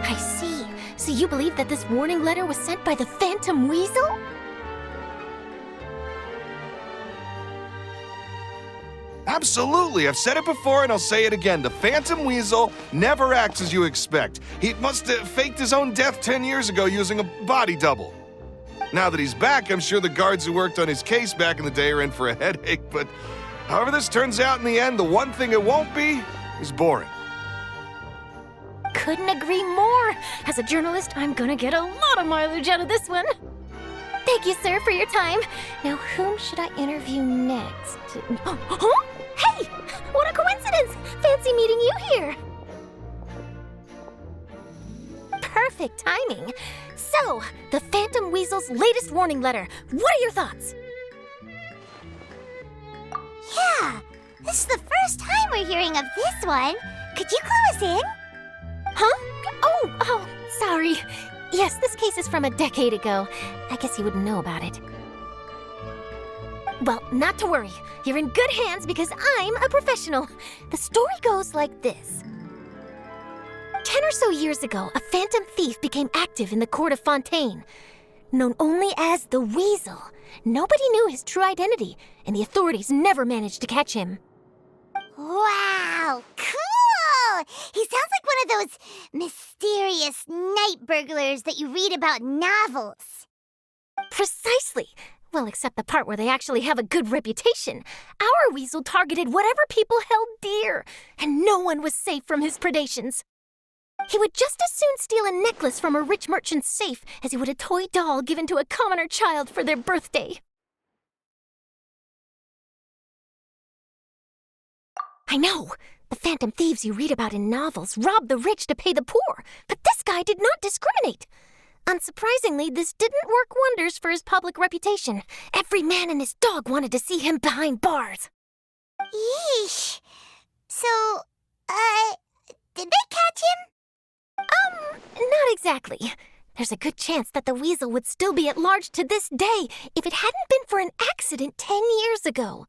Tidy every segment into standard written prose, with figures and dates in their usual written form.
I see. So you believe that this warning letter was sent by the Phantom Weasel? Absolutely, I've said it before and I'll say it again. The Phantom Weasel never acts as you expect. He must have faked his own death 10 years ago using a body double. Now that he's back, I'm sure the guards who worked on his case back in the day are in for a headache, but however this turns out in the end, the one thing it won't be is boring. Couldn't agree more. As a journalist, I'm gonna get a lot of mileage out of this one. Thank you, sir, for your time. Now, whom should I interview next? Huh? Hey! What a coincidence! Fancy meeting you here. Perfect timing. So, the Phantom Weasel's latest warning letter. What are your thoughts? Yeah, this is the first time we're hearing of this one. Could you clue us in? Huh? Oh, sorry. Yes, this case is from a decade ago. I guess you wouldn't know about it. Well, not to worry. You're in good hands because I'm a professional. The story goes like this. 10 or so years ago, a phantom thief became active in the court of Fontaine. Known only as the Weasel, nobody knew his true identity, and the authorities never managed to catch him. Wow, cool! He sounds like one of those mysterious night burglars that you read about in novels. Precisely. Well, except the part where they actually have a good reputation. Our Weasel targeted whatever people held dear, and no one was safe from his predations. He would just as soon steal a necklace from a rich merchant's safe as he would a toy doll given to a commoner child for their birthday. I know! The phantom thieves you read about in novels rob the rich to pay the poor, but this guy did not discriminate. Unsurprisingly, this didn't work wonders for his public reputation. Every man and his dog wanted to see him behind bars. Yeesh. So, did they catch him? Not exactly. There's a good chance that the Weasel would still be at large to this day if it hadn't been for an accident 10 years ago.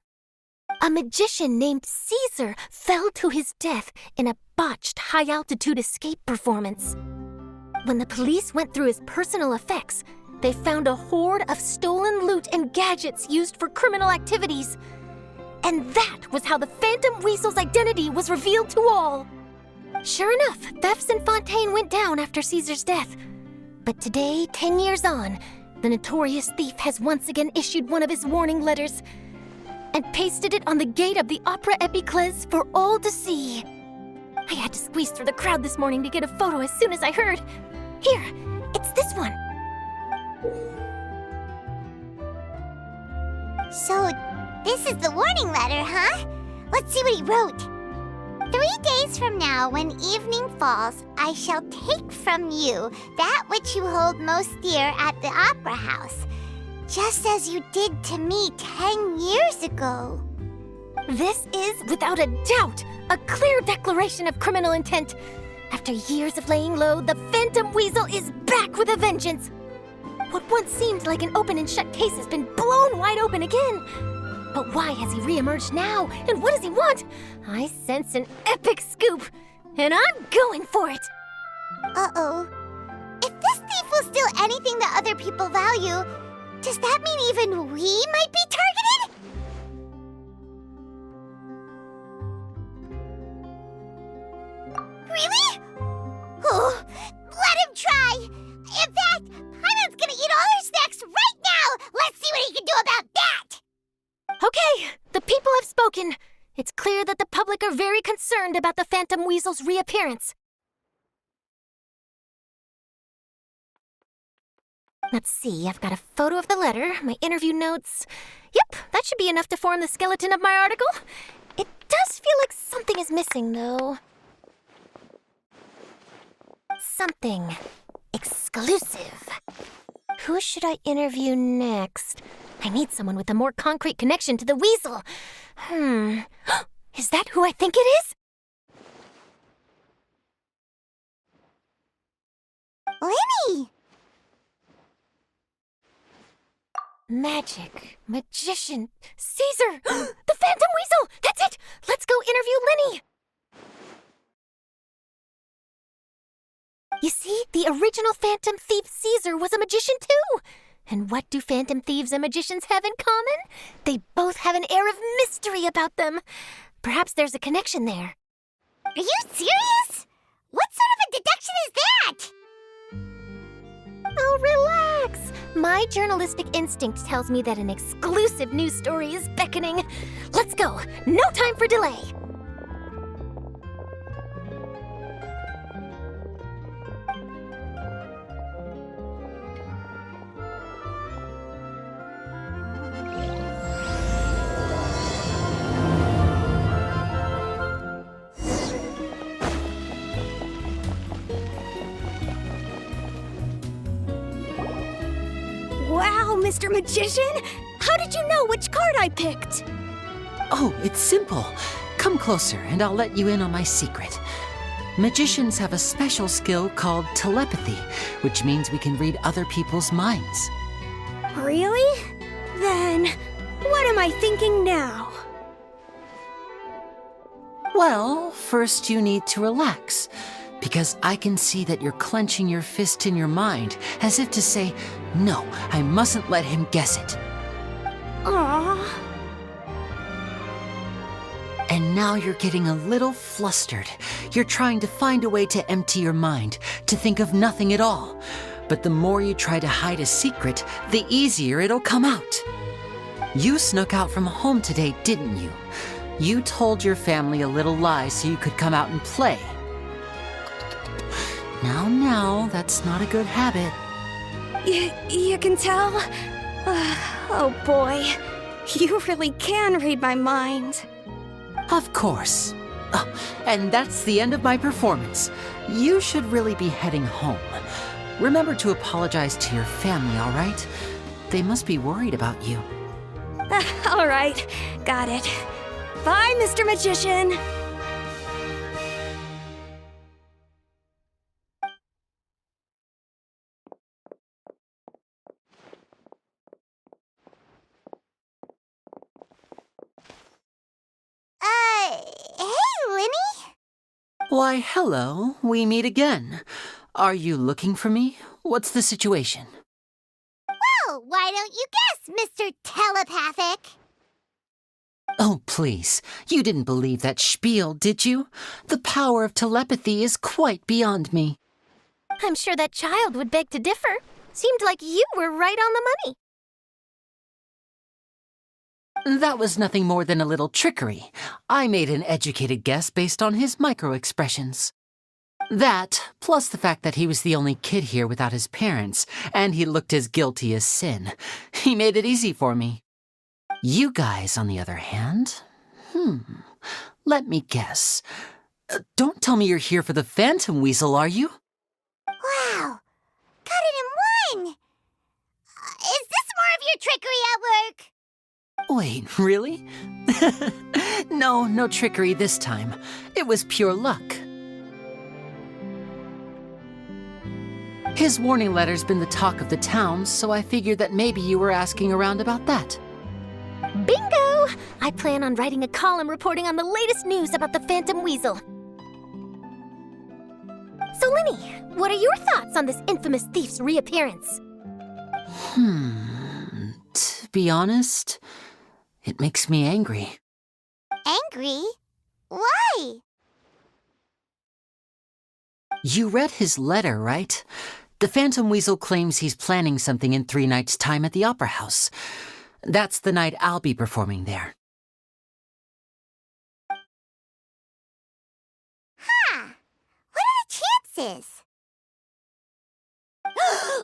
A magician named Caesar fell to his death in a botched high-altitude escape performance. When the police went through his personal effects, they found a hoard of stolen loot and gadgets used for criminal activities. And that was how the Phantom Weasel's identity was revealed to all. Sure enough, thefts in Fontaine went down after Caesar's death. But today, 10 years on, the notorious thief has once again issued one of his warning letters and pasted it on the gate of the Opera Epiclese for all to see. I had to squeeze through the crowd this morning to get a photo as soon as I heard. Here, it's this one. So, this is the warning letter, huh? Let's see what he wrote. 3 days from now, when evening falls, I shall take from you that which you hold most dear at the Opera House, just as you did to me 10 years ago. This is, without a doubt, a clear declaration of criminal intent. After years of laying low, the Phantom Weasel is back with a vengeance. What once seemed like an open and shut case has been blown wide open again. But why has he re-emerged now? And what does he want? I sense an epic scoop, and I'm going for it. Uh-oh. If this thief will steal anything that other people value, does that mean even we might be targeted? Really? Oh, let him try! In fact, Paimon's gonna eat all her snacks right now! Let's see what he can do about that! Okay, the people have spoken. It's clear that the public are very concerned about the Phantom Weasel's reappearance. Let's see, I've got a photo of the letter, my interview notes. Yep, that should be enough to form the skeleton of my article. It does feel like something is missing, though. Something exclusive. Who should I interview next? I need someone with a more concrete connection to the Weasel. Is that who I think it is? Lyney! Magic, magician, Caesar! The Phantom Weasel! That's it! Let's go interview Lyney! You see, The original Phantom Thief Caesar was a magician too! And what do Phantom Thieves and magicians have in common? They both have an air of mystery about them. Perhaps there's a connection there. Are you serious? What sort of a deduction is that? Oh, relax. My journalistic instinct tells me that an exclusive news story is beckoning. Let's go. No time for delay. Wow, Mr. Magician! How did you know which card I picked? Oh, it's simple. Come closer and I'll let you in on my secret. Magicians have a special skill called telepathy, which means we can read other people's minds. Really? Then, what am I thinking now? Well, first you need to relax, because I can see that you're clenching your fist in your mind, as if to say, no, I mustn't let him guess it. Aww. And now you're getting a little flustered. You're trying to find a way to empty your mind, to think of nothing at all. But the more you try to hide a secret, the easier it'll come out. You snuck out from home today, didn't you? You told your family a little lie so you could come out and play. Now, that's not a good habit. You can tell? Oh boy, you really can read my mind. Of course. Oh, and that's the end of my performance. You should really be heading home. Remember to apologize to your family, all right? They must be worried about you. All right, got it. Bye, Mr. Magician. Hey, Lyney? Why, hello. We meet again. Are you looking for me? What's the situation? Well, why don't you guess, Mr. Telepathic? Oh, please. You didn't believe that spiel, did you? The power of telepathy is quite beyond me. I'm sure that child would beg to differ. Seemed like you were right on the money. That was nothing more than a little trickery. I made an educated guess based on his micro-expressions. That, plus the fact that he was the only kid here without his parents, and he looked as guilty as sin. He made it easy for me. You guys, on the other hand, let me guess. Don't tell me you're here for the Phantom Weasel, are you? Wow, got it in one! Is this more of your trickery at work? Wait, really? No trickery this time. It was pure luck. His warning letter's been the talk of the town, so I figured that maybe you were asking around about that. Bingo! I plan on writing a column reporting on the latest news about the Phantom Weasel. So, Lyney, what are your thoughts on this infamous thief's reappearance? To be honest, it makes me angry. Angry? Why? You read his letter, right? The Phantom Weasel claims he's planning something in 3 nights' time at the Opera House. That's the night I'll be performing there. Huh. What are the chances?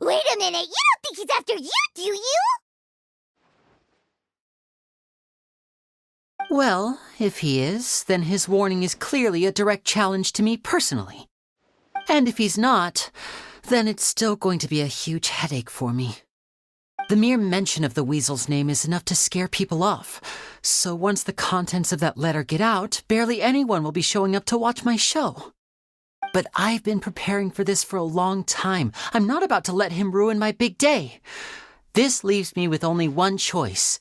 Wait a minute, you don't think he's after you, do you? Well, if he is, then his warning is clearly a direct challenge to me personally. And if he's not, then it's still going to be a huge headache for me. The mere mention of the Weasel's name is enough to scare people off. So once the contents of that letter get out, barely anyone will be showing up to watch my show. But I've been preparing for this for a long time. I'm not about to let him ruin my big day. This leaves me with only one choice.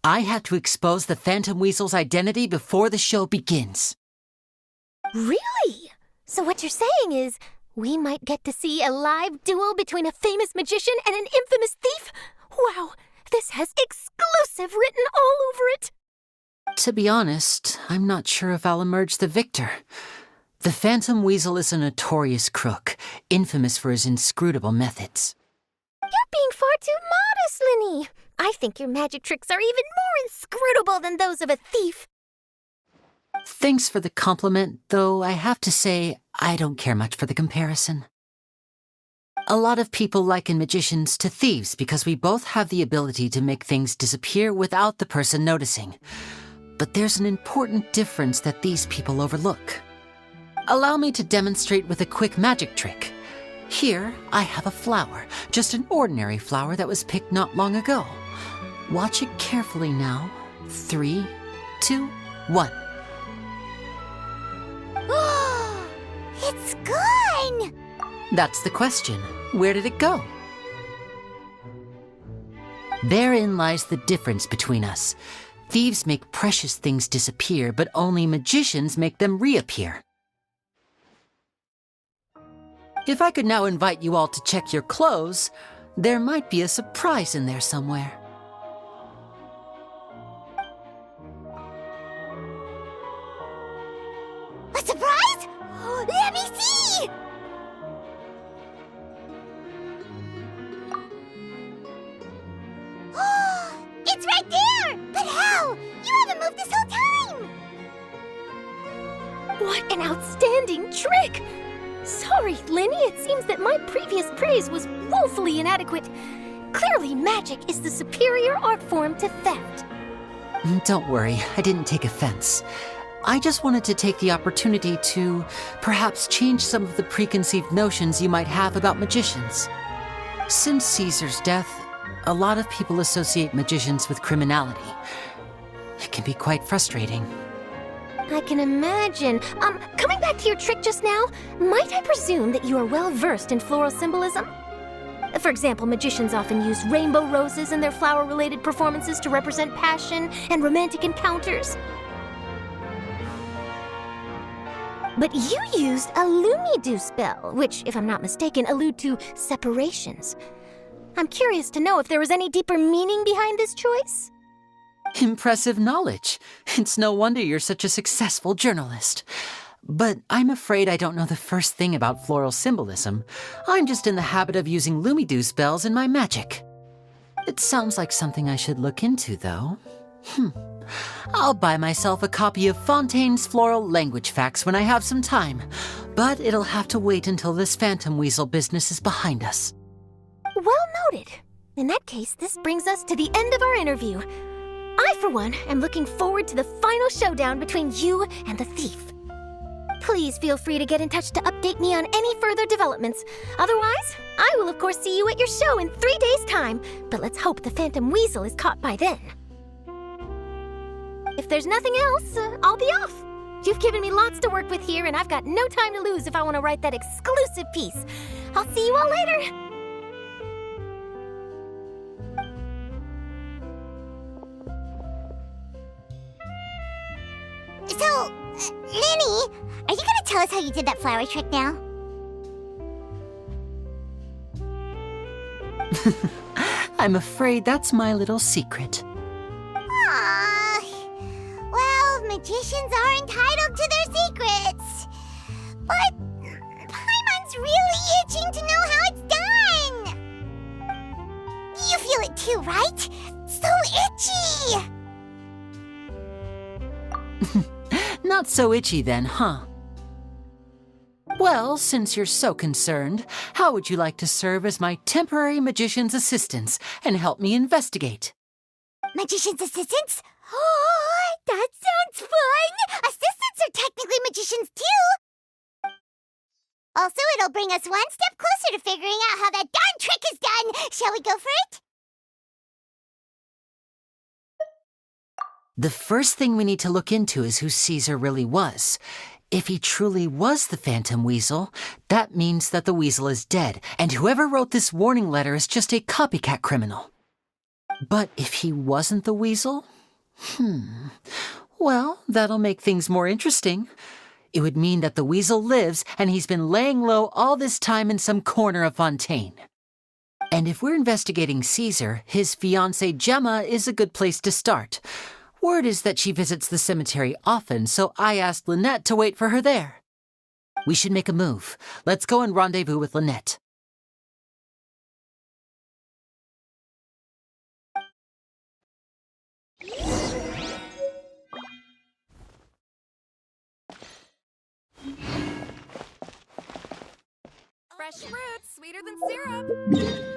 I have to expose the Phantom Weasel's identity before the show begins. Really? So what you're saying is, We might get to see a live duel between a famous magician and an infamous thief? Wow, this has exclusive written all over it! To be honest, I'm not sure if I'll emerge the victor. The Phantom Weasel is a notorious crook, infamous for his inscrutable methods. You're being far too modest, Lyney. I think your magic tricks are even more inscrutable than those of a thief. Thanks for the compliment, though I have to say I don't care much for the comparison. A lot of people liken magicians to thieves because we both have the ability to make things disappear without the person noticing. But there's an important difference that these people overlook. Allow me to demonstrate with a quick magic trick. Here, I have a flower, just an ordinary flower that was picked not long ago. Watch it carefully now. 3, 2, 1. It's gone! That's the question. Where did it go? Therein lies the difference between us. Thieves make precious things disappear, but only magicians make them reappear. If I could now invite you all to check your clothes, there might be a surprise in there somewhere. A surprise? Let me see! It's right there! But how? You haven't moved this whole time! What an outstanding trick! Sorry, Lyney, it seems that my previous praise was woefully inadequate. Clearly, magic is the superior art form to theft. Don't worry, I didn't take offense. I just wanted to take the opportunity to perhaps change some of the preconceived notions you might have about magicians. Since Caesar's death, a lot of people associate magicians with criminality. It can be quite frustrating. I can imagine. Coming back to your trick just now, might I presume that you are well versed in floral symbolism? For example, magicians often use rainbow roses in their flower-related performances to represent passion and romantic encounters. But you used a Lumidu spell, which, if I'm not mistaken, allude to separations. I'm curious to know if there was any deeper meaning behind this choice? Impressive knowledge. It's no wonder you're such a successful journalist. But I'm afraid I don't know the first thing about floral symbolism. I'm just in the habit of using Lumidu spells in my magic. It sounds like something I should look into, though. I'll buy myself a copy of Fontaine's Floral Language Facts when I have some time, but it'll have to wait until this Phantom Weasel business is behind us. Well noted. In that case, this brings us to the end of our interview. I, for one, am looking forward to the final showdown between you and the thief. Please feel free to get in touch to update me on any further developments. Otherwise, I will of course see you at your show in 3 days' time, but let's hope the Phantom Weasel is caught by then. If there's nothing else, I'll be off. You've given me lots to work with here, and I've got no time to lose if I want to write that exclusive piece. I'll see you all later. So, Lyney, are you gonna tell us how you did that flower trick now? I'm afraid that's my little secret. Aww. Well, magicians are entitled to their secrets. But Paimon's really itching to know how it's done. You feel it too, right? So itchy! Not so itchy then, huh? Well, since you're so concerned, how would you like to serve as my temporary magician's assistants and help me investigate? Magician's assistants? Oh, that sounds fun! Assistants are technically magicians too! Also, it'll bring us one step closer to figuring out how that darn trick is done! Shall we go for it? The first thing we need to look into is who Caesar really was. If he truly was the Phantom Weasel, that means that the weasel is dead, and whoever wrote this warning letter is just a copycat criminal. But if he wasn't the weasel? Well, that'll make things more interesting. It would mean that the weasel lives and he's been laying low all this time in some corner of Fontaine. And if we're investigating Caesar, his fiancée Gemma is a good place to start. Word is that she visits the cemetery often, so I asked Lynette to wait for her there. We should make a move. Let's go and rendezvous with Lynette. Fresh fruit, sweeter than syrup.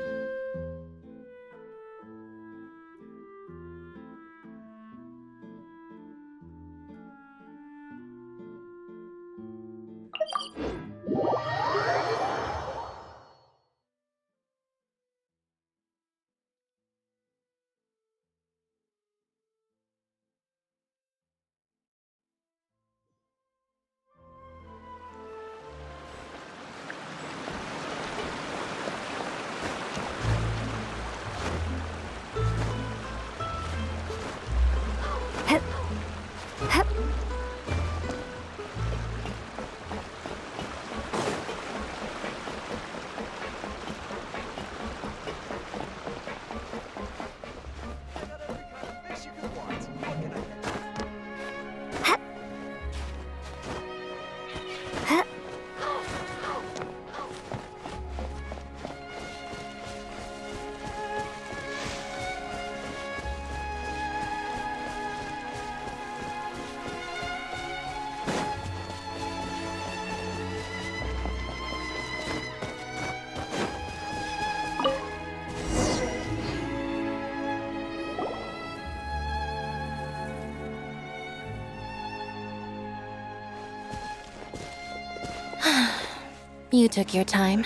You took your time.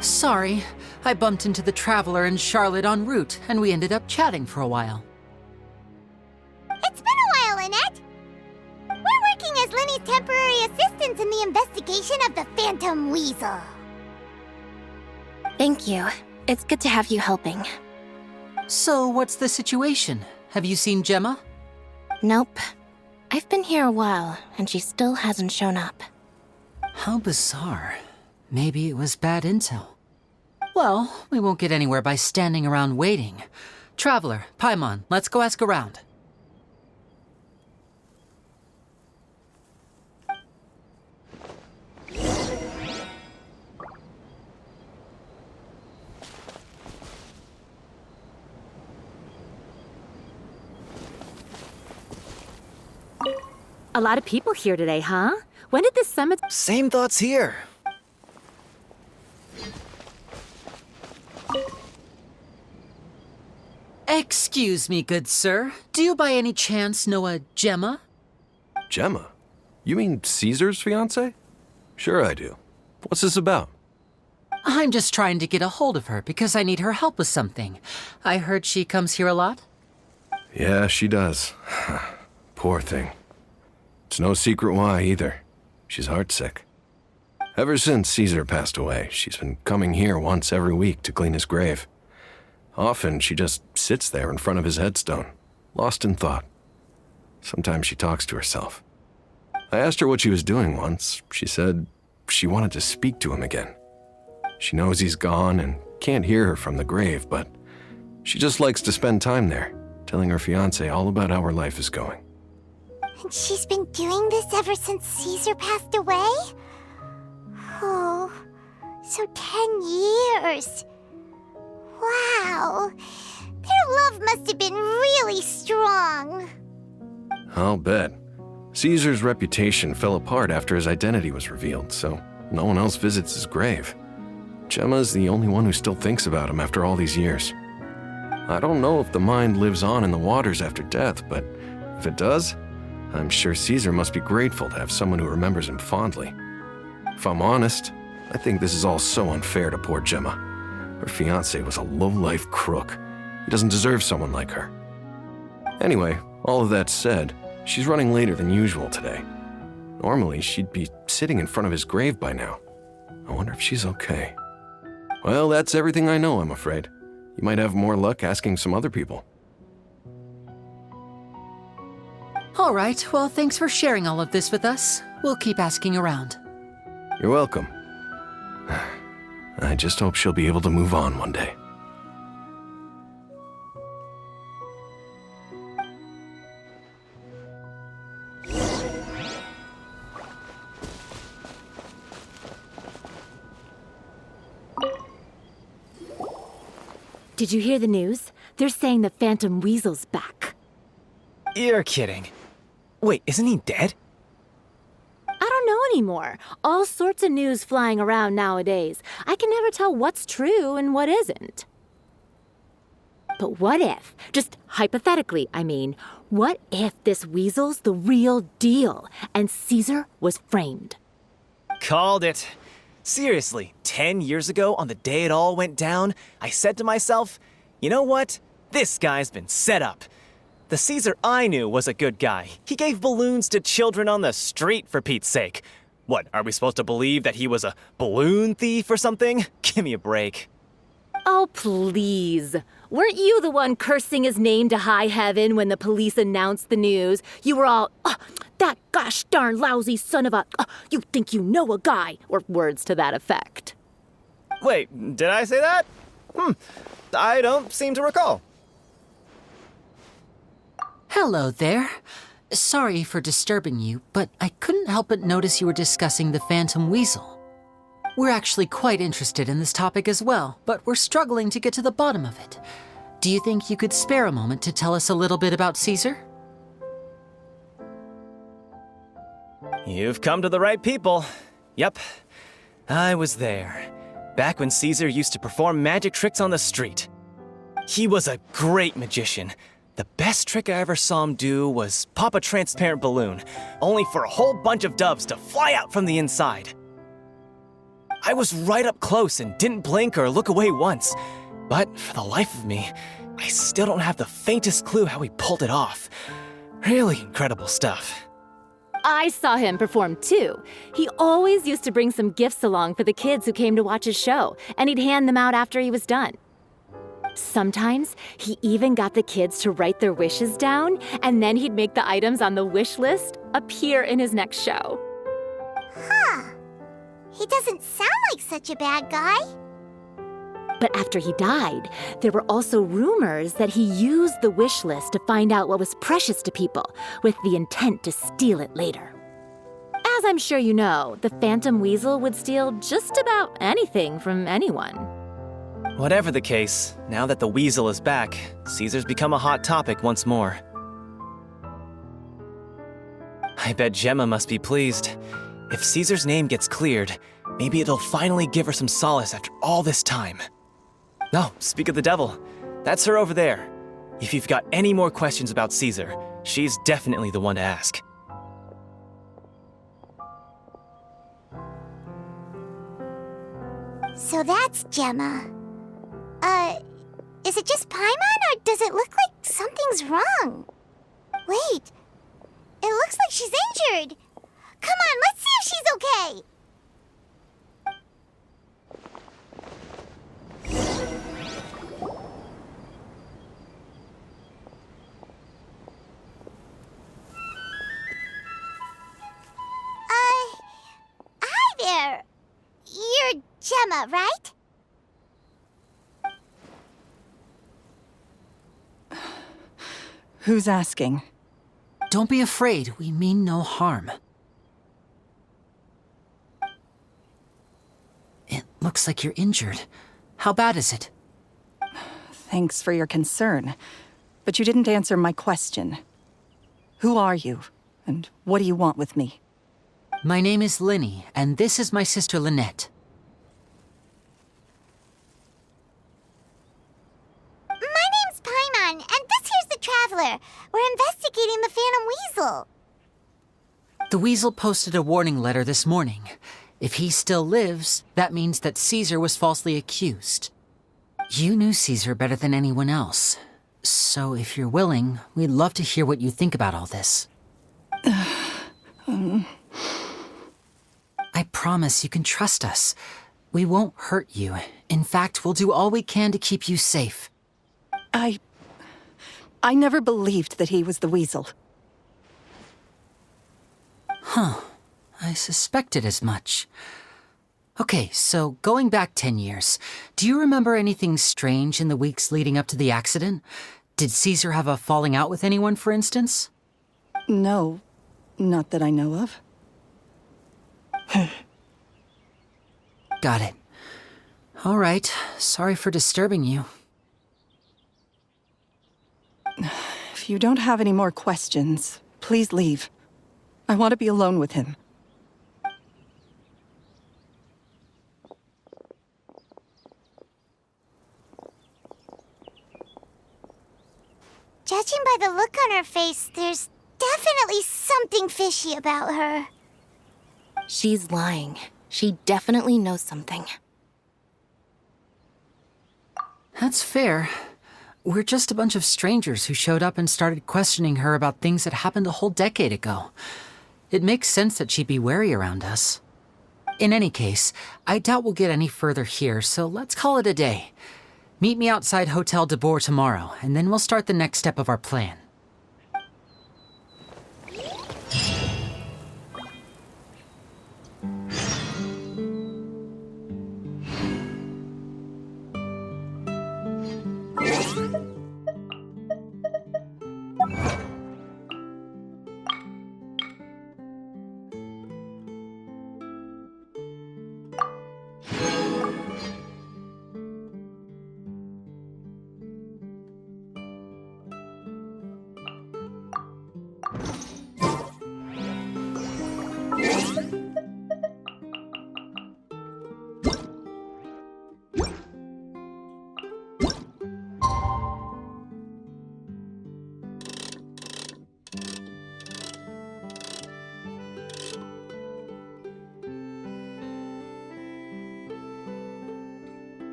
Sorry, I bumped into the Traveler and Charlotte en route, and we ended up chatting for a while. It's been a while, Lynette. We're working as Lyney's temporary assistants in the investigation of the Phantom Weasel. Thank you. It's good to have you helping. So, what's the situation? Have you seen Gemma? Nope. I've been here a while, and she still hasn't shown up. How bizarre. Maybe it was bad intel. Well, we won't get anywhere by standing around waiting. Traveler, Paimon, let's go ask around. A lot of people here today, huh? When did this summit... Same thoughts here. Excuse me, good sir. Do you by any chance know a Gemma? Gemma? You mean Caesar's fiancée? Sure I do. What's this about? I'm just trying to get a hold of her because I need her help with something. I heard she comes here a lot. Yeah, she does. Poor thing. It's no secret why, either. She's heartsick. Ever since Caesar passed away, she's been coming here once every week to clean his grave. Often, she just sits there in front of his headstone, lost in thought. Sometimes she talks to herself. I asked her what she was doing once. She said she wanted to speak to him again. She knows he's gone and can't hear her from the grave, but she just likes to spend time there, telling her fiancé all about how her life is going. And she's been doing this ever since Caesar passed away? Oh, so 10 years. Wow. Their love must have been really strong. I'll bet. Caesar's reputation fell apart after his identity was revealed, so no one else visits his grave. Gemma's the only one who still thinks about him after all these years. I don't know if the mind lives on in the waters after death, but if it does, I'm sure Caesar must be grateful to have someone who remembers him fondly. If I'm honest, I think this is all so unfair to poor Gemma. Her fiancé was a low-life crook. He doesn't deserve someone like her. Anyway, all of that said, she's running later than usual today. Normally, she'd be sitting in front of his grave by now. I wonder if she's okay. Well, that's everything I know, I'm afraid. You might have more luck asking some other people. All right, well, thanks for sharing all of this with us. We'll keep asking around. You're welcome. I just hope she'll be able to move on one day. Did you hear the news? They're saying the Phantom Weasel's back. You're kidding. Wait, isn't he dead? I don't know anymore. All sorts of news flying around nowadays. I can never tell what's true and what isn't. But what if, just hypothetically, I mean, what if this weasel's the real deal and Caesar was framed? Called it. Seriously, 10 years ago, on the day it all went down, I said to myself, you know what? This guy's been set up. The Caesar I knew was a good guy. He gave balloons to children on the street, for Pete's sake. What, are we supposed to believe that he was a balloon thief or something? Give me a break. Oh, please. Weren't you the one cursing his name to high heaven when the police announced the news? You were all, that gosh darn lousy son of a, you think you know a guy, or words to that effect. Wait, did I say that? I don't seem to recall. Hello there. Sorry for disturbing you, but I couldn't help but notice you were discussing the Phantom Weasel. We're actually quite interested in this topic as well, but we're struggling to get to the bottom of it. Do you think you could spare a moment to tell us a little bit about Caesar? You've come to the right people. Yep, I was there. Back when Caesar used to perform magic tricks on the street. He was a great magician. The best trick I ever saw him do was pop a transparent balloon, only for a whole bunch of doves to fly out from the inside. I was right up close and didn't blink or look away once. But for the life of me, I still don't have the faintest clue how he pulled it off. Really incredible stuff. I saw him perform too. He always used to bring some gifts along for the kids who came to watch his show, and he'd hand them out after he was done. Sometimes he even got the kids to write their wishes down, and then he'd make the items on the wish list appear in his next show. Huh. He doesn't sound like such a bad guy. But after he died, there were also rumors that he used the wish list to find out what was precious to people, with the intent to steal it later. As I'm sure you know, the Phantom Weasel would steal just about anything from anyone. Whatever the case, now that the Weasel is back, Caesar's become a hot topic once more. I bet Gemma must be pleased. If Caesar's name gets cleared, maybe it'll finally give her some solace after all this time. No, speak of the devil. That's her over there. If you've got any more questions about Caesar, she's definitely the one to ask. So that's Gemma. Is it just Paimon, or does it look like something's wrong? Wait, it looks like she's injured. Come on, let's see if she's okay. Hi there. You're Gemma, right? Who's asking? Don't be afraid, we mean no harm. It looks like you're injured. How bad is it? Thanks for your concern, but you didn't answer my question. Who are you, and what do you want with me? My name is Lyney, and this is my sister Lynette. My name's Paimon, and this here's the Traveler. We're investigating the Phantom Weasel. The Weasel posted a warning letter this morning. If he still lives, that means that Caesar was falsely accused. You knew Caesar better than anyone else. So if you're willing, we'd love to hear what you think about all this. I promise you can trust us. We won't hurt you. In fact, we'll do all we can to keep you safe. I never believed that he was the Weasel. Huh. I suspected as much. Okay, so going back 10 years, do you remember anything strange in the weeks leading up to the accident? Did Caesar have a falling out with anyone, for instance? No, not that I know of. Got it. All right, sorry for disturbing you. If you don't have any more questions, please leave. I want to be alone with him. Judging by the look on her face, there's definitely something fishy about her. She's lying. She definitely knows something. That's fair. We're just a bunch of strangers who showed up and started questioning her about things that happened a whole decade ago. It makes sense that she'd be wary around us. In any case, I doubt we'll get any further here, so let's call it a day. Meet me outside Hotel de Boer tomorrow, and then we'll start the next step of our plan.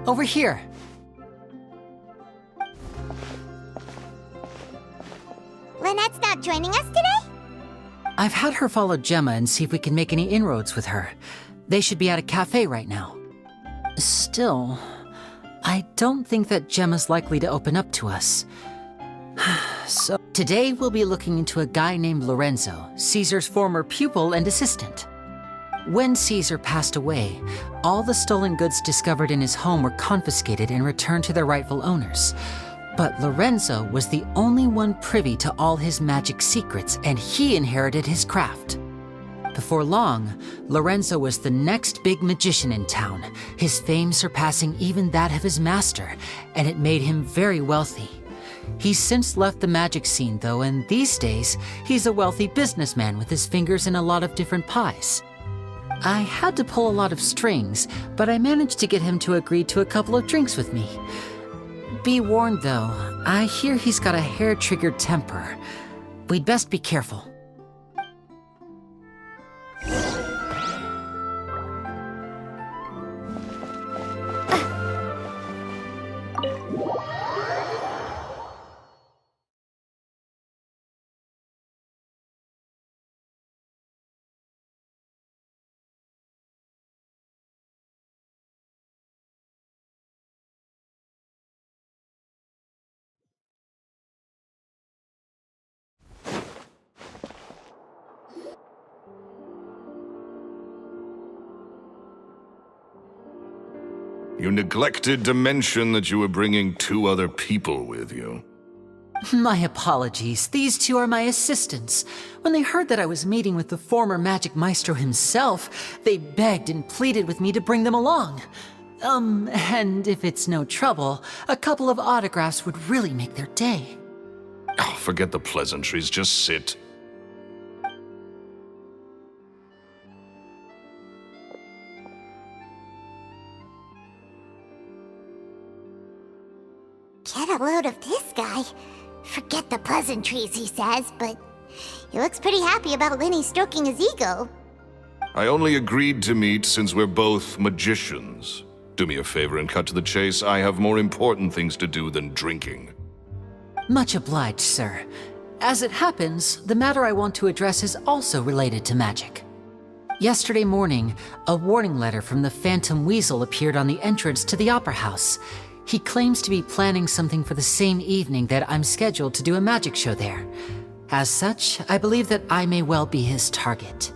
Over here! Lynette's not joining us today? I've had her follow Gemma and see if we can make any inroads with her. They should be at a cafe right now. Still, I don't think that Gemma's likely to open up to us. So, today we'll be looking into a guy named Lorenzo, Caesar's former pupil and assistant. When Caesar passed away, all the stolen goods discovered in his home were confiscated and returned to their rightful owners. But Lorenzo was the only one privy to all his magic secrets, and he inherited his craft. Before long, Lorenzo was the next big magician in town, his fame surpassing even that of his master, and it made him very wealthy. He's since left the magic scene, though, and these days, he's a wealthy businessman with his fingers in a lot of different pies. I had to pull a lot of strings, but I managed to get him to agree to a couple of drinks with me. Be warned, though, I hear he's got a hair-triggered temper. We'd best be careful. You neglected to mention that you were bringing 2 other people with you. My apologies. These 2 are my assistants. When they heard that I was meeting with the former magic maestro himself, they begged and pleaded with me to bring them along. And if it's no trouble, a couple of autographs would really make their day. Oh, forget the pleasantries, just sit. Get a load of this guy. Forget the pleasantries, he says, but he looks pretty happy about Lyney stroking his ego. I only agreed to meet since we're both magicians. Do me a favor and cut to the chase. I have more important things to do than drinking. Much obliged, sir. As it happens, the matter I want to address is also related to magic. Yesterday morning, a warning letter from the Phantom Weasel appeared on the entrance to the Opera House. He claims to be planning something for the same evening that I'm scheduled to do a magic show there. As such, I believe that I may well be his target.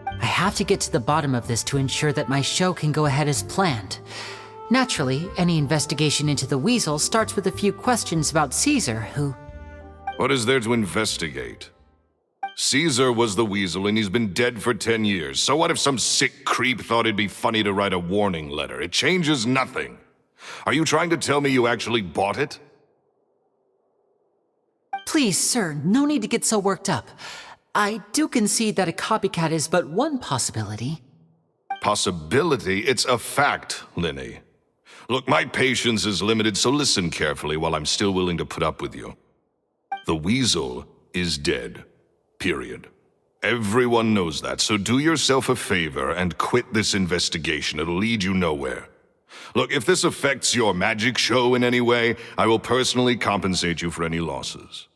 I have to get to the bottom of this to ensure that my show can go ahead as planned. Naturally, any investigation into the Weasel starts with a few questions about Caesar, who... What is there to investigate? Caesar was the Weasel and he's been dead for 10 years. So what if some sick creep thought it'd be funny to write a warning letter? It changes nothing. Are you trying to tell me you actually bought it? Please, sir, no need to get so worked up. I do concede that a copycat is but one possibility. Possibility? It's a fact, Lyney. Look, my patience is limited, so listen carefully while I'm still willing to put up with you. The Weasel is dead. Period. Everyone knows that, so do yourself a favor and quit this investigation. It'll lead you nowhere. Look, if this affects your magic show in any way, I will personally compensate you for any losses.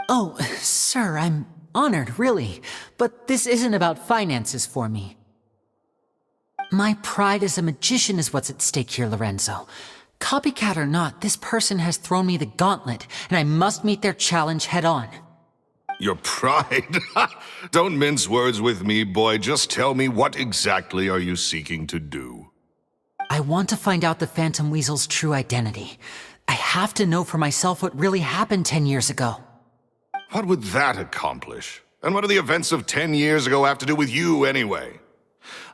Oh, sir, I'm honored, really. But this isn't about finances for me. My pride as a magician is what's at stake here, Lorenzo. Copycat or not, this person has thrown me the gauntlet, and I must meet their challenge head on. Your pride? Don't mince words with me, boy. Just tell me, what exactly are you seeking to do? I want to find out the Phantom Weasel's true identity. I have to know for myself what really happened 10 years ago. What would that accomplish? And what do the events of 10 years ago have to do with you, anyway?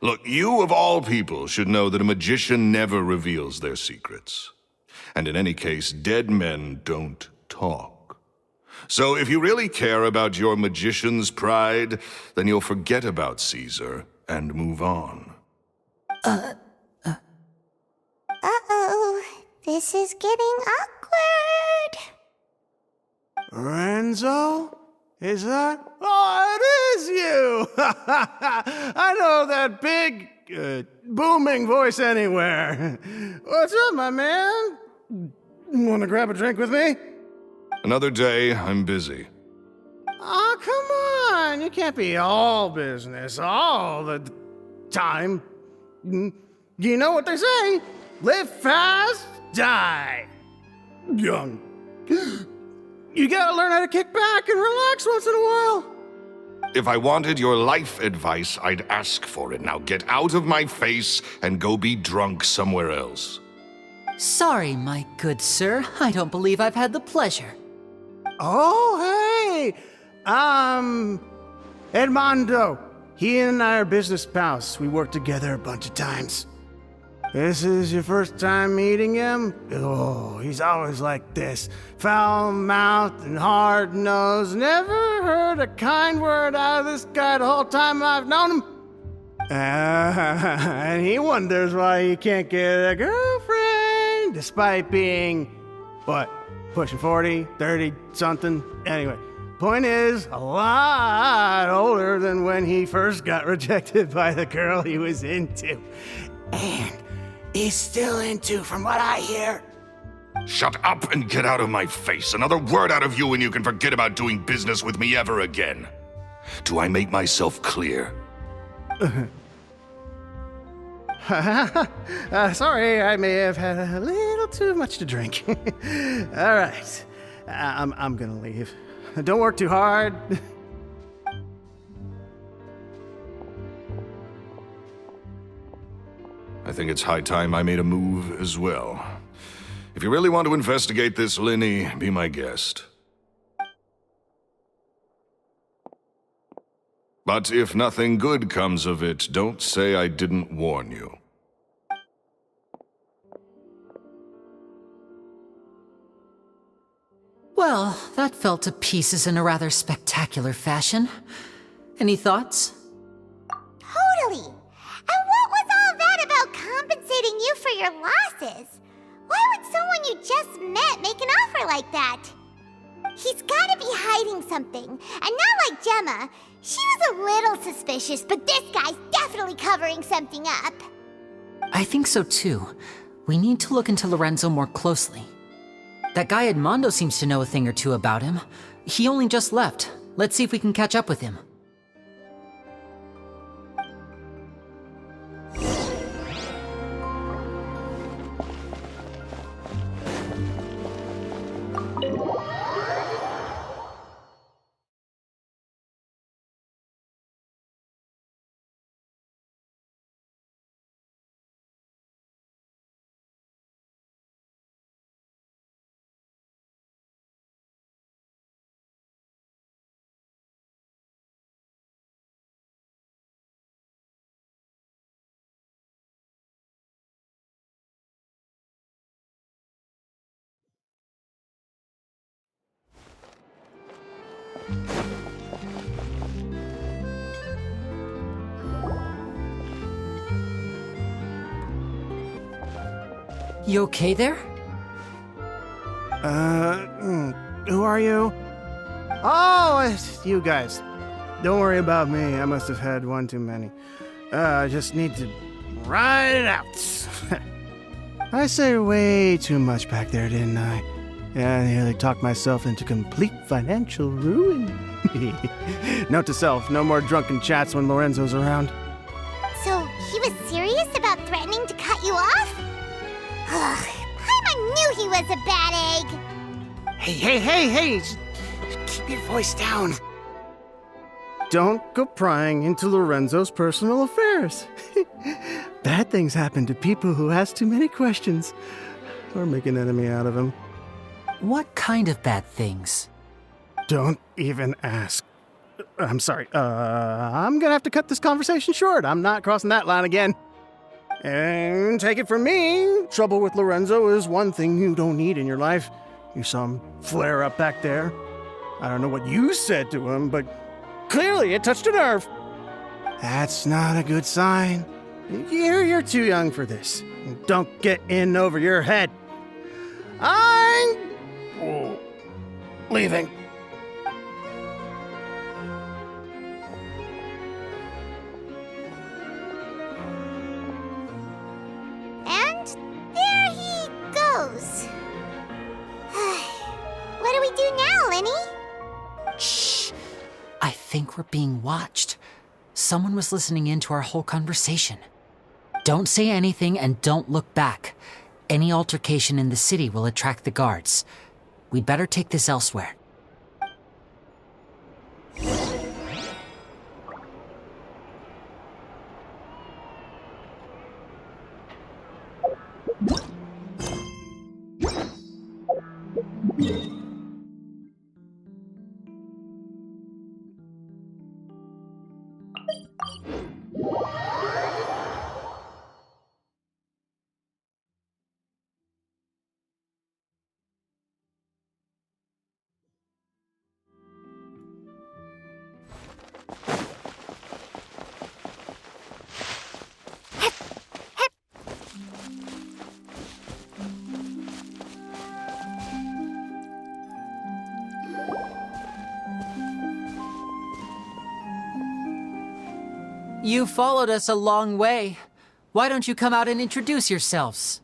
Look, you of all people should know that a magician never reveals their secrets. And in any case, dead men don't talk. So if you really care about your magician's pride, then you'll forget about Caesar and move on. Uh-oh, this is getting awkward. Lorenzo? Is that? Oh, it is you! I know that big, booming voice anywhere. What's up, my man? Want to grab a drink with me? Another day, I'm busy. Oh, come on. You can't be all business all the time. You know what they say? Live fast, die young. You gotta learn how to kick back and relax once in a while. If I wanted your life advice, I'd ask for it. Now get out of my face and go be drunk somewhere else. Sorry, my good sir. I don't believe I've had the pleasure. Oh, hey! Edmondo. He and I are business pals. We worked together a bunch of times. This is your first time meeting him? Oh, he's always like this. Foul-mouthed and hard-nosed. Never heard a kind word out of this guy the whole time I've known him. And he wonders why he can't get a girlfriend, despite being, what, pushing 40, 30, something? Anyway, point is, a lot older than when he first got rejected by the girl he was into. And he's still into, from what I hear. Shut up and get out of my face. Another word out of you and you can forget about doing business with me ever again. Do I make myself clear? Sorry, I may have had a little too much to drink. All right, I'm gonna leave. Don't work too hard. I think it's high time I made a move as well. If you really want to investigate this, Lyney, be my guest. But if nothing good comes of it, don't say I didn't warn you. Well, Well, that fell to pieces in a rather spectacular fashion. Any thoughts? Totally. And what was all that about compensating you for your losses? Why would someone you just met make an offer like that? He's gotta be hiding something. And not like Gemma. She was a little suspicious, but this guy's definitely covering something up. I think so too. We need to look into Lorenzo more closely. That guy Edmondo seems to know a thing or two about him. He only just left. Let's see if we can catch up with him. You okay there? Who are you? Oh, it's you guys. Don't worry about me. I must have had one too many. I just need to ride it out. I said way too much back there, didn't I? Yeah, I nearly talked myself into complete financial ruin. Note to self, no more drunken chats when Lorenzo's around. So, he was serious about threatening to cut you off? Ugh, Paimon knew he was a bad egg. Hey, just keep your voice down. Don't go prying into Lorenzo's personal affairs. Bad things happen to people who ask too many questions or make an enemy out of him. What kind of bad things? Don't even ask. I'm sorry. I'm gonna have to cut this conversation short. I'm not crossing that line again. And take it from me, trouble with Lorenzo is one thing you don't need in your life. You saw him flare up back there. I don't know what you said to him, but clearly it touched a nerve. That's not a good sign. You're too young for this. Don't get in over your head. I'm leaving. And there he goes. What do we do now, Lyney? Shh! I think we're being watched. Someone was listening in to our whole conversation. Don't say anything and don't look back. Any altercation in the city will attract the guards. We'd better take this elsewhere. You followed us a long way. Why don't you come out and introduce yourselves?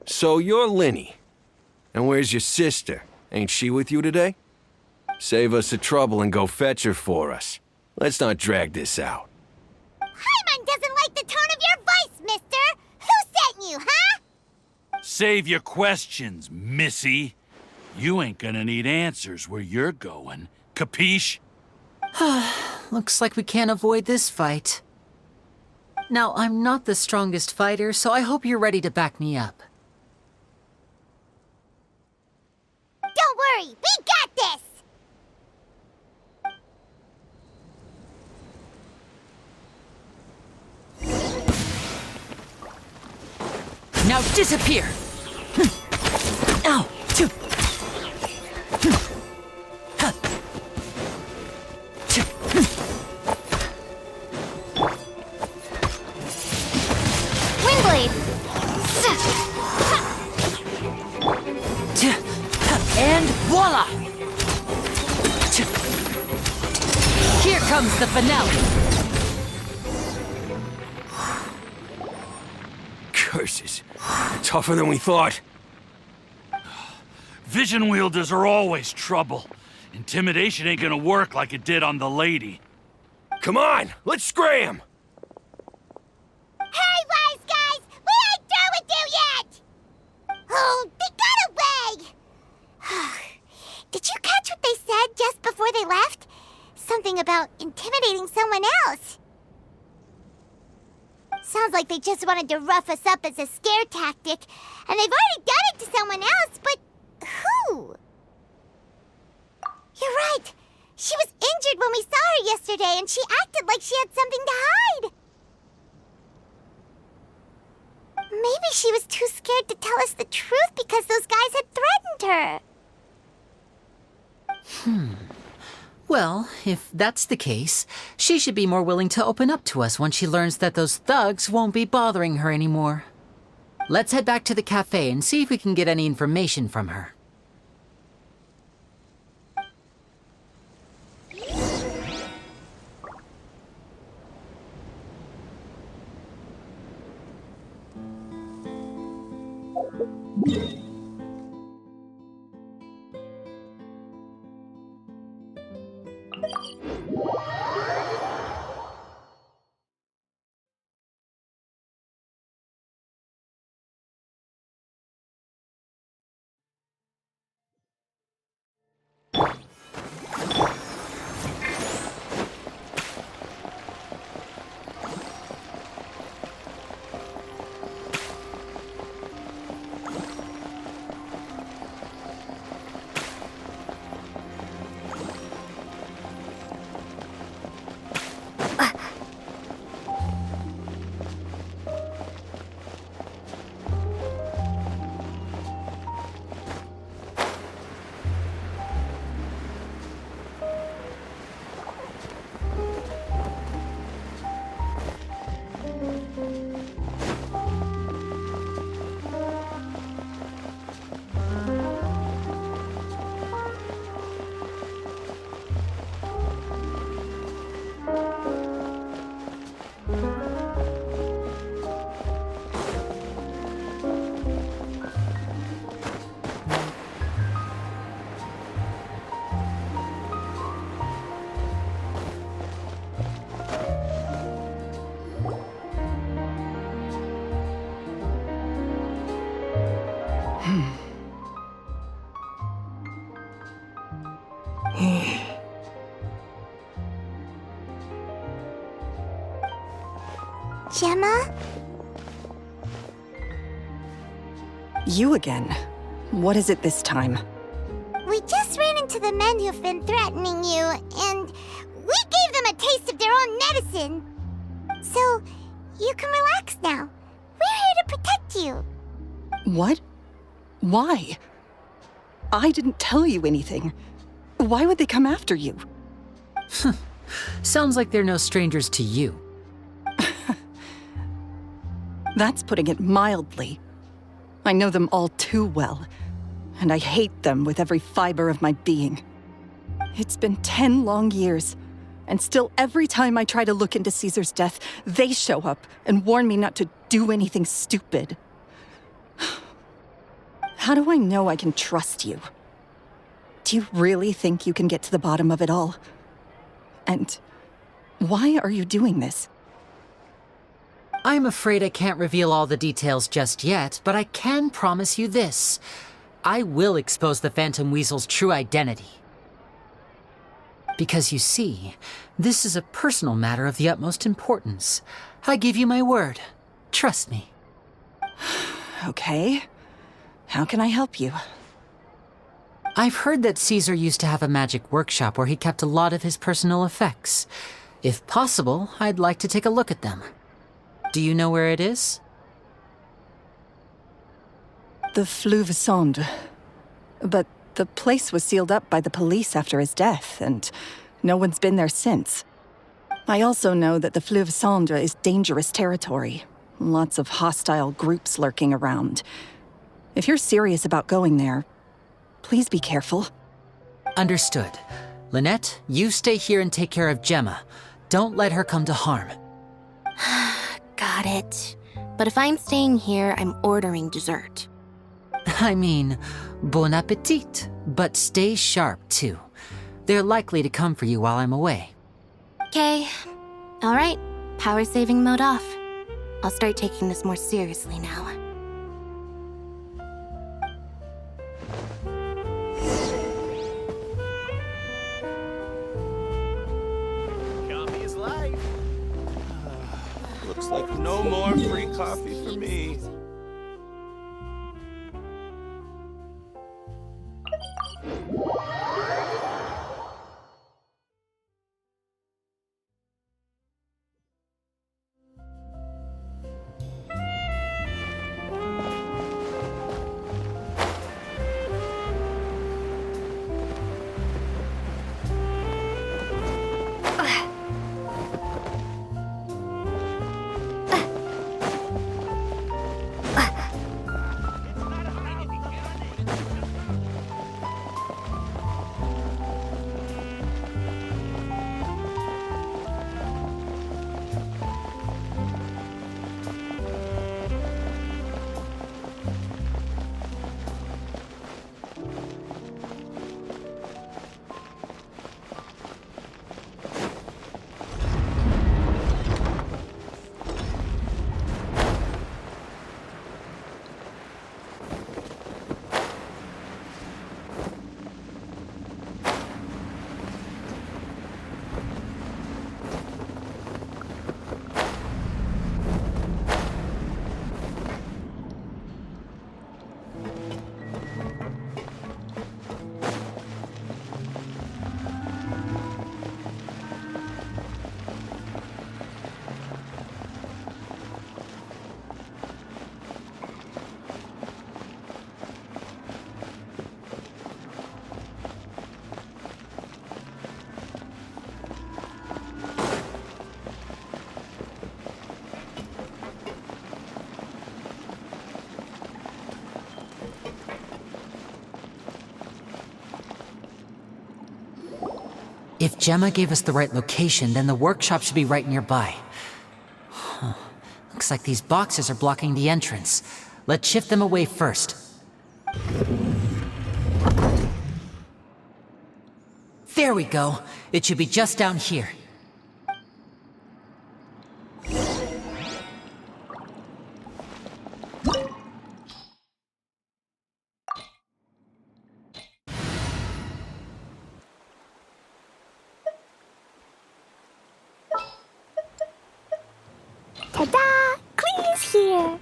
So you're Lyney. And where's your sister? Ain't she with you today? Save us the trouble and go fetch her for us. Let's not drag this out. Paimon doesn't like the tone of your voice, mister! Who sent you, huh? Save your questions, missy. You ain't gonna need answers where you're going. Capiche? Looks like we can't avoid this fight. Now, I'm not the strongest fighter, so I hope you're ready to back me up. Don't worry, we got this! Now disappear! Ow! comes the finale. Curses. Tougher than we thought. Vision wielders are always trouble. Intimidation ain't gonna work like it did on the lady. Come on, let's scram! Hey, wise guys! We ain't through with you yet! Oh, they got away! Did you catch what they said just before they left? Something about intimidating someone else. Sounds like they just wanted to rough us up as a scare tactic, and they've already done it to someone else, but who? You're right. She was injured when we saw her yesterday, and she acted like she had something to hide. Maybe she was too scared to tell us the truth because those guys had threatened her. Well, if that's the case, she should be more willing to open up to us once she learns that those thugs won't be bothering her anymore. Let's head back to the cafe and see if we can get any information from her. Gemma? You again. What is it this time? We just ran into the men who've been threatening you, and we gave them a taste of their own medicine. So, you can relax now. We're here to protect you. What? Why? I didn't tell you anything. Why would they come after you? Sounds like they're no strangers to you. That's putting it mildly. I know them all too well, and I hate them with every fiber of my being. It's been 10 long years, and still every time I try to look into Caesar's death, they show up and warn me not to do anything stupid. How do I know I can trust you? Do you really think you can get to the bottom of it all? And why are you doing this? I'm afraid I can't reveal all the details just yet, but I can promise you this. I will expose the Phantom Weasel's true identity. Because you see, this is a personal matter of the utmost importance. I give you my word. Trust me. Okay. How can I help you? I've heard that Caesar used to have a magic workshop where he kept a lot of his personal effects. If possible, I'd like to take a look at them. Do you know where it is? The Fleuve Sonde. But the place was sealed up by the police after his death, and no one's been there since. I also know that the Fleuve Sonde is dangerous territory. Lots of hostile groups lurking around. If you're serious about going there, please be careful. Understood. Lynette, you stay here and take care of Gemma. Don't let her come to harm. Got it. But if I'm staying here, I'm ordering dessert. I mean, bon appetit. But stay sharp, too. They're likely to come for you while I'm away. Okay. Alright. Power saving mode off. I'll start taking this more seriously now. Coffee is life. Looks like no more free coffee for me. If Gemma gave us the right location, then the workshop should be right nearby. Huh. Looks like these boxes are blocking the entrance. Let's shift them away first. There we go. It should be just down here. Ta-da! Clee's here!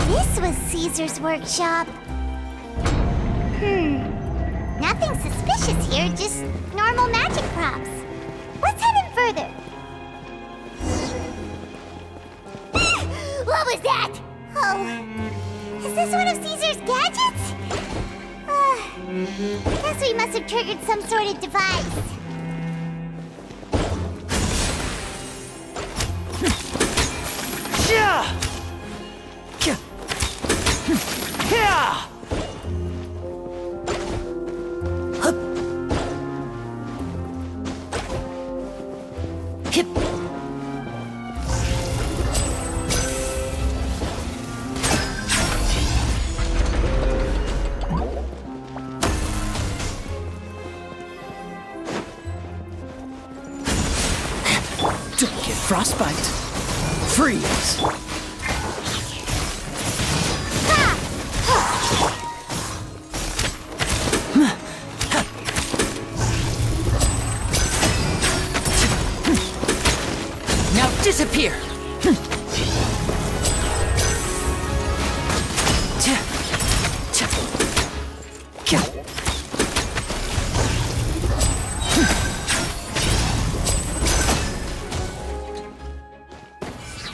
This was Caesar's workshop. Nothing suspicious here, just normal magic props. Let's head in further. What was that? Oh, is this one of Caesar's gadgets? Guess we must have triggered some sort of device. Yeah! Yeah! Hip! Don't get frostbite. Freeze! Disappear!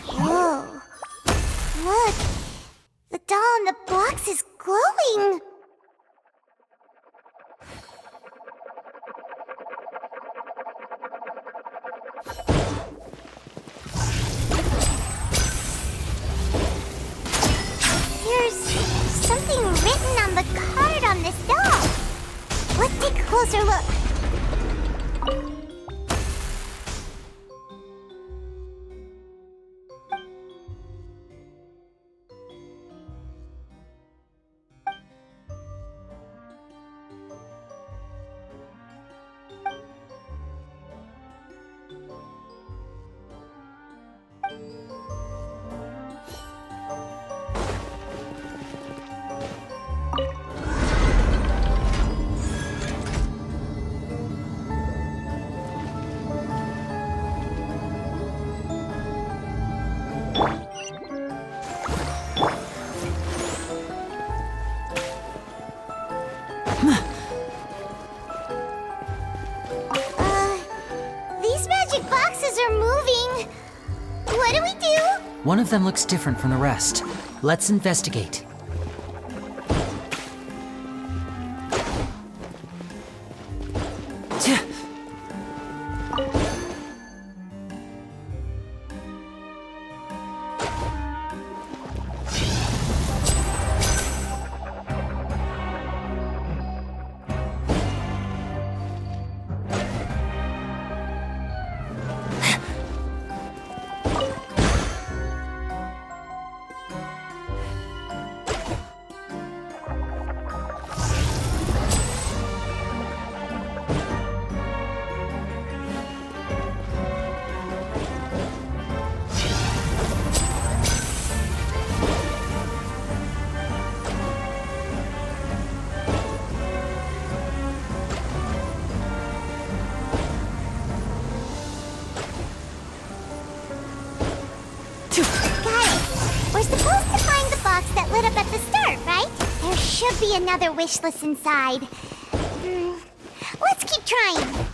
Whoa. Look. The doll in the box is glowing. There's something written on the card on this doll. Let's take a closer look. These magic boxes are moving. What do we do? One of them looks different from the rest. Let's investigate. We're supposed to find the box that lit up at the start, right? There should be another wish list inside. Let's keep trying.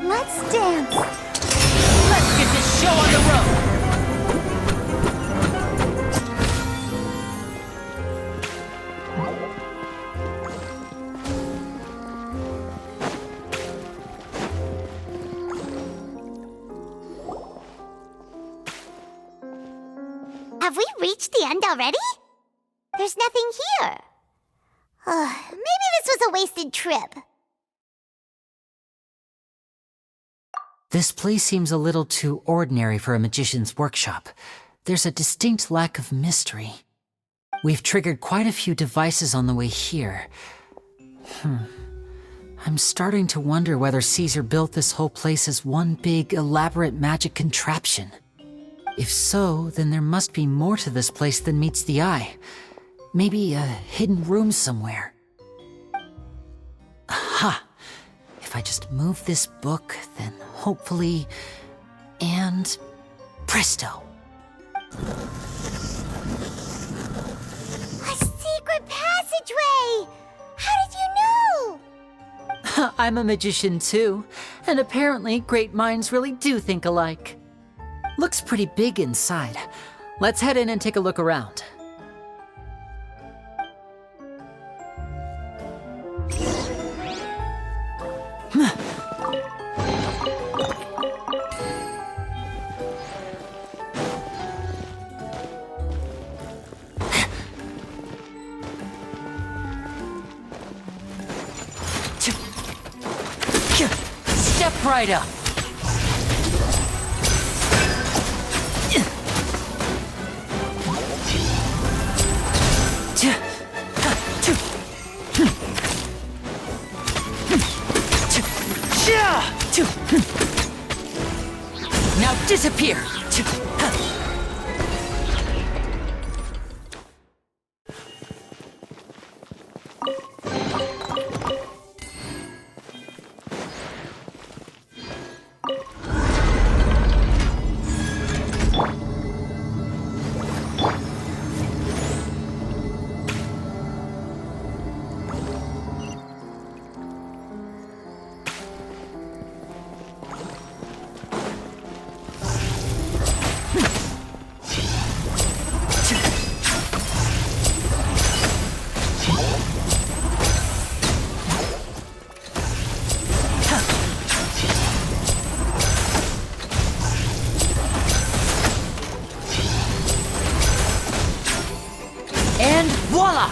Let's dance. Let's get this show on the road! Have we reached the end already? There's nothing here. Maybe this was a wasted trip. This place seems a little too ordinary for a magician's workshop. There's a distinct lack of mystery. We've triggered quite a few devices on the way here. I'm starting to wonder whether Caesar built this whole place as one big, elaborate magic contraption. If so, then there must be more to this place than meets the eye. Maybe a hidden room somewhere. Aha! If I just move this book, then hopefully... and... presto! A secret passageway! How did you know? I'm a magician too, and apparently great minds really do think alike. Looks pretty big inside. Let's head in and take a look around. Step right up. Now disappear. And voila!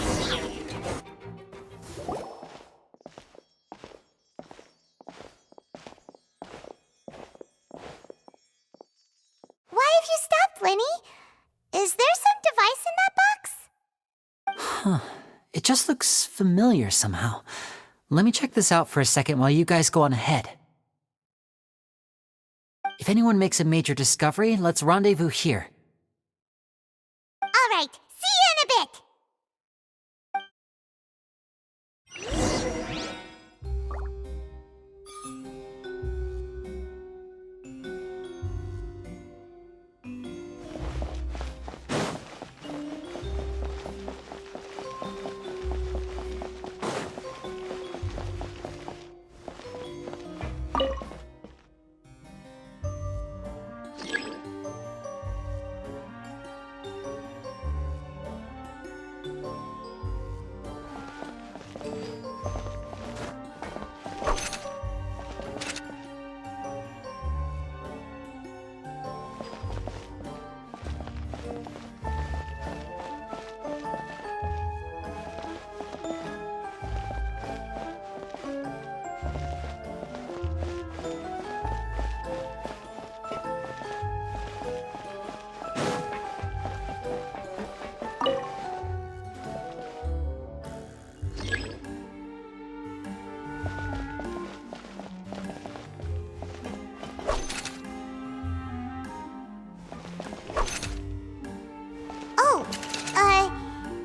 Why have you stopped, Lyney? Is there some device in that box? Huh. It just looks familiar somehow. Let me check this out for a second while you guys go on ahead. If anyone makes a major discovery, let's rendezvous here. All right, see you in a bit!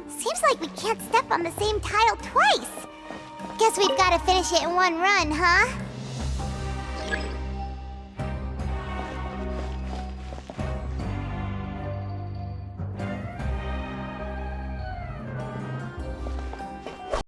Seems like we can't step on the same tile twice. Guess we've got to finish it in one run, huh?